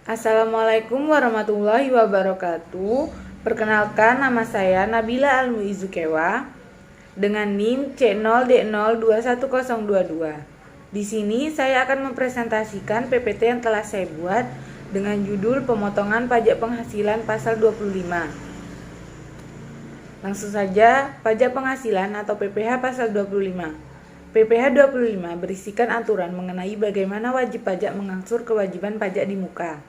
Assalamualaikum warahmatullahi wabarakatuh. Perkenalkan, nama saya Nabila Almuizukewa dengan NIM C0D0210022. Di sini saya akan mempresentasikan PPT yang telah saya buat dengan judul Pemotongan Pajak Penghasilan Pasal 25. Langsung saja, pajak penghasilan atau PPh Pasal 25. PPh 25 berisikan aturan mengenai bagaimana wajib pajak mengangsur kewajiban pajak di muka,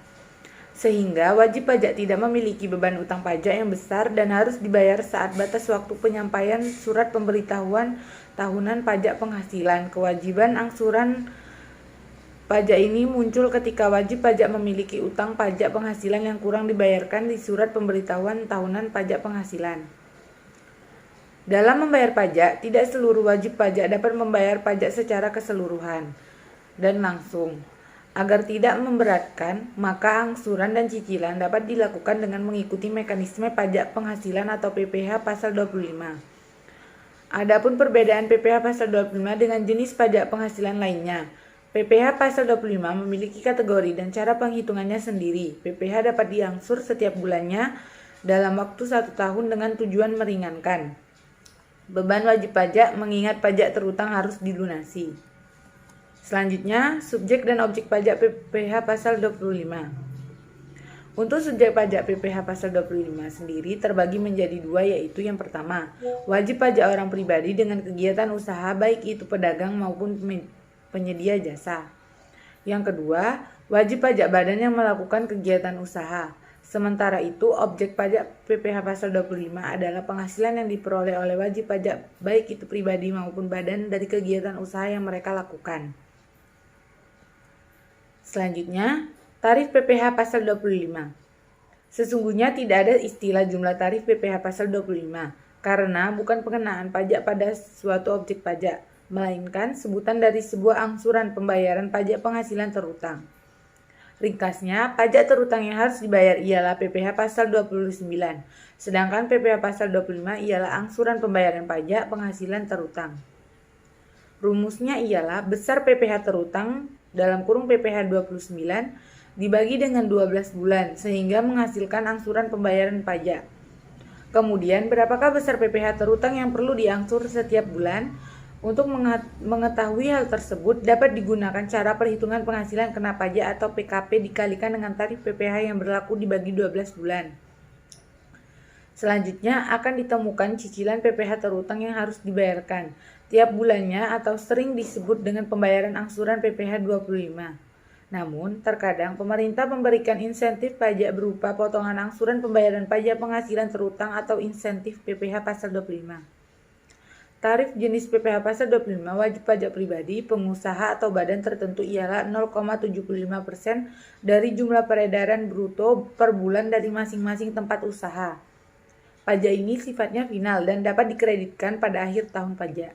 sehingga wajib pajak tidak memiliki beban utang pajak yang besar dan harus dibayar saat batas waktu penyampaian surat pemberitahuan tahunan pajak penghasilan. Kewajiban angsuran pajak ini muncul ketika wajib pajak memiliki utang pajak penghasilan yang kurang dibayarkan di surat pemberitahuan tahunan pajak penghasilan. Dalam membayar pajak, tidak seluruh wajib pajak dapat membayar pajak secara keseluruhan dan langsung. Agar tidak memberatkan, maka angsuran dan cicilan dapat dilakukan dengan mengikuti mekanisme pajak penghasilan atau PPh Pasal 25. Adapun perbedaan PPh Pasal 25 dengan jenis pajak penghasilan lainnya. PPh Pasal 25 memiliki kategori dan cara penghitungannya sendiri. PPh dapat diangsur setiap bulannya dalam waktu 1 tahun dengan tujuan meringankan beban wajib pajak mengingat pajak terutang harus dilunasi. Selanjutnya, subjek dan objek pajak PPh Pasal 25. Untuk subjek pajak PPh Pasal 25 sendiri terbagi menjadi dua, yaitu yang pertama, wajib pajak orang pribadi dengan kegiatan usaha baik itu pedagang maupun penyedia jasa. Yang kedua, wajib pajak badan yang melakukan kegiatan usaha. Sementara itu, objek pajak PPh Pasal 25 adalah penghasilan yang diperoleh oleh wajib pajak baik itu pribadi maupun badan dari kegiatan usaha yang mereka lakukan. Selanjutnya, tarif PPh Pasal 25. Sesungguhnya tidak ada istilah jumlah tarif PPh Pasal 25 karena bukan pengenaan pajak pada suatu objek pajak, melainkan sebutan dari sebuah angsuran pembayaran pajak penghasilan terutang. Ringkasnya, pajak terutang yang harus dibayar ialah PPh Pasal 29, sedangkan PPh Pasal 25 ialah angsuran pembayaran pajak penghasilan terutang. Rumusnya ialah besar PPh terutang dalam kurung PPh 29 dibagi dengan 12 bulan sehingga menghasilkan angsuran pembayaran pajak. Kemudian, berapakah besar PPh terutang yang perlu diangsur setiap bulan? Untuk mengetahui hal tersebut, dapat digunakan cara perhitungan penghasilan kena pajak atau PKP dikalikan dengan tarif PPh yang berlaku dibagi 12 bulan. Selanjutnya, akan ditemukan cicilan PPh terutang yang harus dibayarkan tiap bulannya atau sering disebut dengan pembayaran angsuran PPh 25. Namun, terkadang pemerintah memberikan insentif pajak berupa potongan angsuran pembayaran pajak penghasilan terutang atau insentif PPh Pasal 25. Tarif jenis PPh Pasal 25 wajib pajak pribadi, pengusaha atau badan tertentu ialah 0,75% dari jumlah peredaran bruto per bulan dari masing-masing tempat usaha. Pajak ini sifatnya final dan dapat dikreditkan pada akhir tahun pajak.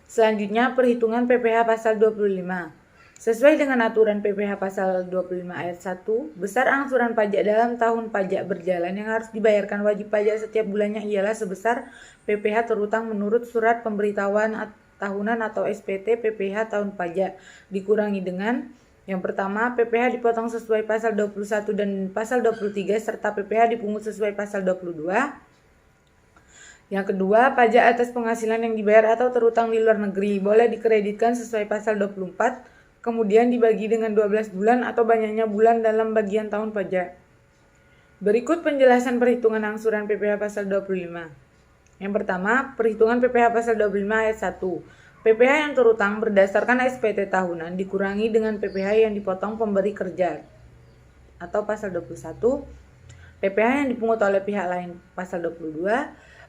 Selanjutnya, perhitungan PPh Pasal 25. Sesuai dengan aturan PPh Pasal 25 ayat 1, besar angsuran pajak dalam tahun pajak berjalan yang harus dibayarkan wajib pajak setiap bulannya ialah sebesar PPh terutang menurut surat pemberitahuan tahunan atau SPT PPh tahun pajak, dikurangi dengan yang pertama, PPh dipotong sesuai Pasal 21 dan Pasal 23 serta PPh dipungut sesuai Pasal 22. Yang kedua, pajak atas penghasilan yang dibayar atau terutang di luar negeri boleh dikreditkan sesuai Pasal 24, kemudian dibagi dengan 12 bulan atau banyaknya bulan dalam bagian tahun pajak. Berikut penjelasan perhitungan angsuran PPh Pasal 25. Yang pertama, perhitungan PPh Pasal 25 ayat 1. PPh yang terutang berdasarkan SPT tahunan dikurangi dengan PPh yang dipotong pemberi kerja atau Pasal 21, PPh yang dipungut oleh pihak lain Pasal 22,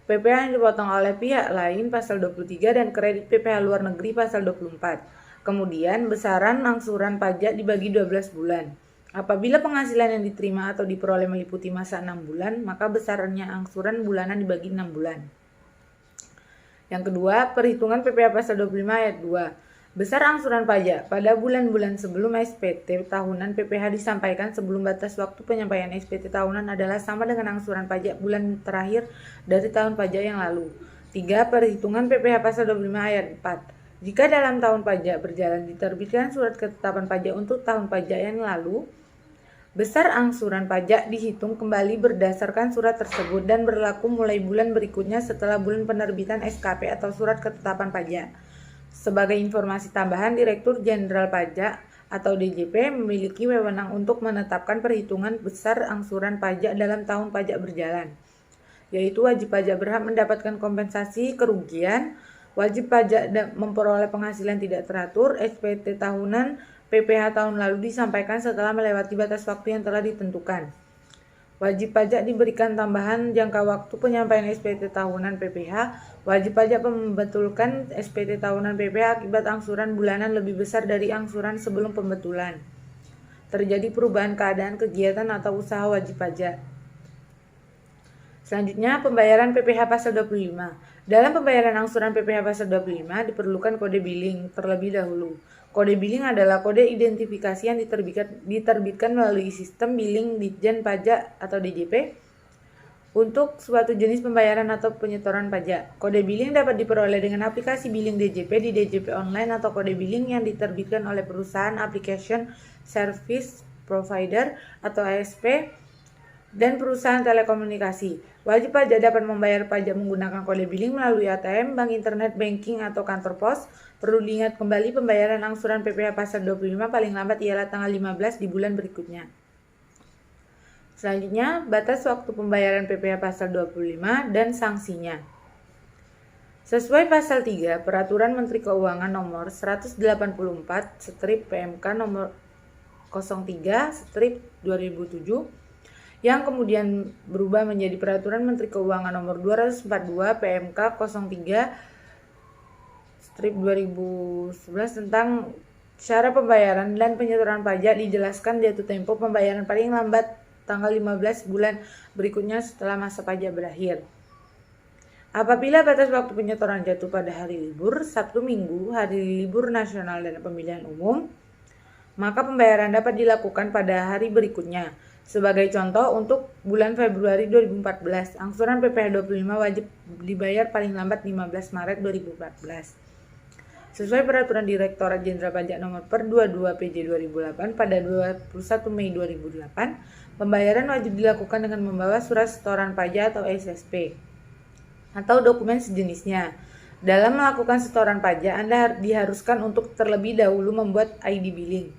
PPh yang dipotong oleh pihak lain Pasal 23 dan kredit PPh luar negeri Pasal 24. Kemudian besaran angsuran pajak dibagi 12 bulan. Apabila penghasilan yang diterima atau diperoleh meliputi masa 6 bulan, maka besarnya angsuran bulanan dibagi 6 bulan. Yang kedua, perhitungan PPh Pasal 25 ayat 2. Besar angsuran pajak pada bulan-bulan sebelum SPT tahunan PPh disampaikan sebelum batas waktu penyampaian SPT tahunan adalah sama dengan angsuran pajak bulan terakhir dari tahun pajak yang lalu. 3. Perhitungan PPh Pasal 25 ayat 4. Jika dalam tahun pajak berjalan diterbitkan surat ketetapan pajak untuk tahun pajak yang lalu, besar angsuran pajak dihitung kembali berdasarkan surat tersebut dan berlaku mulai bulan berikutnya setelah bulan penerbitan SKP atau surat ketetapan pajak. Sebagai informasi tambahan, Direktur Jenderal Pajak atau DJP memiliki wewenang untuk menetapkan perhitungan besar angsuran pajak dalam tahun pajak berjalan, yaitu wajib pajak berhak mendapatkan kompensasi kerugian, wajib pajak memperoleh penghasilan tidak teratur, SPT tahunan, PPh tahun lalu disampaikan setelah melewati batas waktu yang telah ditentukan. Wajib pajak diberikan tambahan jangka waktu penyampaian SPT tahunan PPh. Wajib pajak membetulkan SPT tahunan PPh akibat angsuran bulanan lebih besar dari angsuran sebelum pembetulan. Terjadi perubahan keadaan kegiatan atau usaha wajib pajak. Selanjutnya, pembayaran PPh pasal 25. Dalam pembayaran angsuran PPh pasal 25 diperlukan kode billing terlebih dahulu. Kode billing adalah kode identifikasi yang diterbitkan melalui sistem billing Ditjen Pajak atau DJP untuk suatu jenis pembayaran atau penyetoran pajak. Kode billing dapat diperoleh dengan aplikasi billing DJP di DJP Online atau kode billing yang diterbitkan oleh perusahaan application service provider atau ASP dan perusahaan telekomunikasi. Wajib pajak dapat membayar pajak menggunakan kode billing melalui ATM, bank internet banking atau kantor pos. Perlu diingat kembali pembayaran angsuran PPh pasal 25 paling lambat ialah tanggal 15 di bulan berikutnya. Selanjutnya, batas waktu pembayaran PPh pasal 25 dan sanksinya. Sesuai pasal 3 Peraturan Menteri Keuangan nomor 184/PMK nomor 03/2007 yang kemudian berubah menjadi Peraturan Menteri Keuangan nomor 242 PMK 03/2011 tentang cara pembayaran dan penyetoran pajak, dijelaskan jatuh tempo pembayaran paling lambat tanggal 15 bulan berikutnya setelah masa pajak berakhir. Apabila batas waktu penyetoran jatuh pada hari libur, Sabtu Minggu, hari libur nasional dan pemilihan umum, maka pembayaran dapat dilakukan pada hari berikutnya. Sebagai contoh, untuk bulan Februari 2014, angsuran PPh 25 wajib dibayar paling lambat 15 Maret 2014. Sesuai Peraturan Direktorat Jenderal Pajak Nomor per 22 PJ 2008 pada 21 Mei 2008, pembayaran wajib dilakukan dengan membawa surat setoran pajak atau SSP atau dokumen sejenisnya. Dalam melakukan setoran pajak, Anda diharuskan untuk terlebih dahulu membuat ID billing.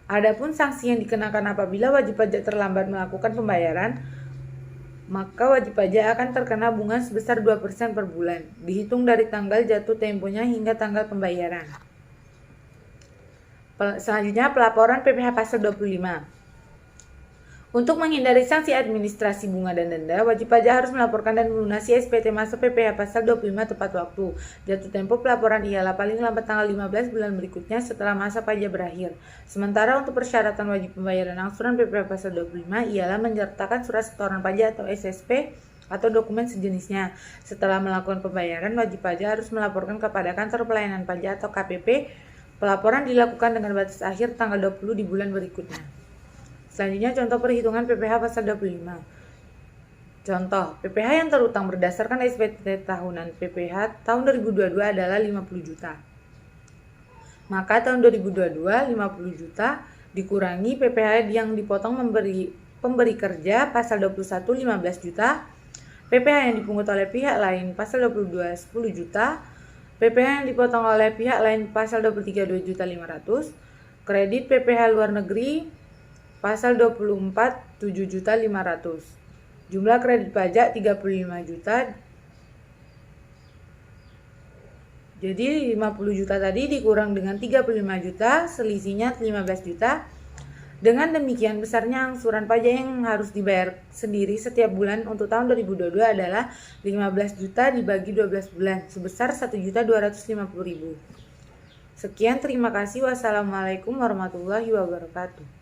Adapun sanksi yang dikenakan apabila wajib pajak terlambat melakukan pembayaran, maka wajib pajak akan terkena bunga sebesar 2% per bulan, dihitung dari tanggal jatuh temponya hingga tanggal pembayaran. Selanjutnya, pelaporan PPh pasal 25. Untuk menghindari sanksi administrasi bunga dan denda, wajib pajak harus melaporkan dan melunasi SPT masa PPh pasal 25 tepat waktu. Jatuh tempo pelaporan ialah paling lambat tanggal 15 bulan berikutnya setelah masa pajak berakhir. Sementara untuk persyaratan wajib pembayaran angsuran PPh pasal 25 ialah menyertakan surat setoran pajak atau SSP atau dokumen sejenisnya. Setelah melakukan pembayaran, wajib pajak harus melaporkan kepada kantor pelayanan pajak atau KPP. Pelaporan dilakukan dengan batas akhir tanggal 20 di bulan berikutnya. Selanjutnya, contoh perhitungan PPh pasal 25. Contoh, PPh yang terutang berdasarkan SPT tahunan PPh tahun 2022 adalah 50 juta. Maka tahun 2022 50 juta dikurangi PPh yang dipotong pemberi kerja pasal 21 15 juta, PPh yang dipungut oleh pihak lain pasal 22 10 juta, PPh yang dipotong oleh pihak lain pasal 23 2.500.000, kredit PPh luar negeri pasal 24 7.500.000. Jumlah kredit pajak 35 juta. Jadi 50 juta tadi dikurang dengan 35 juta, selisihnya 15 juta. Dengan demikian, besarnya angsuran pajak yang harus dibayar sendiri setiap bulan untuk tahun 2022 adalah 15 juta dibagi 12 bulan, sebesar 1.250.000. Sekian, terima kasih. Wassalamualaikum warahmatullahi wabarakatuh.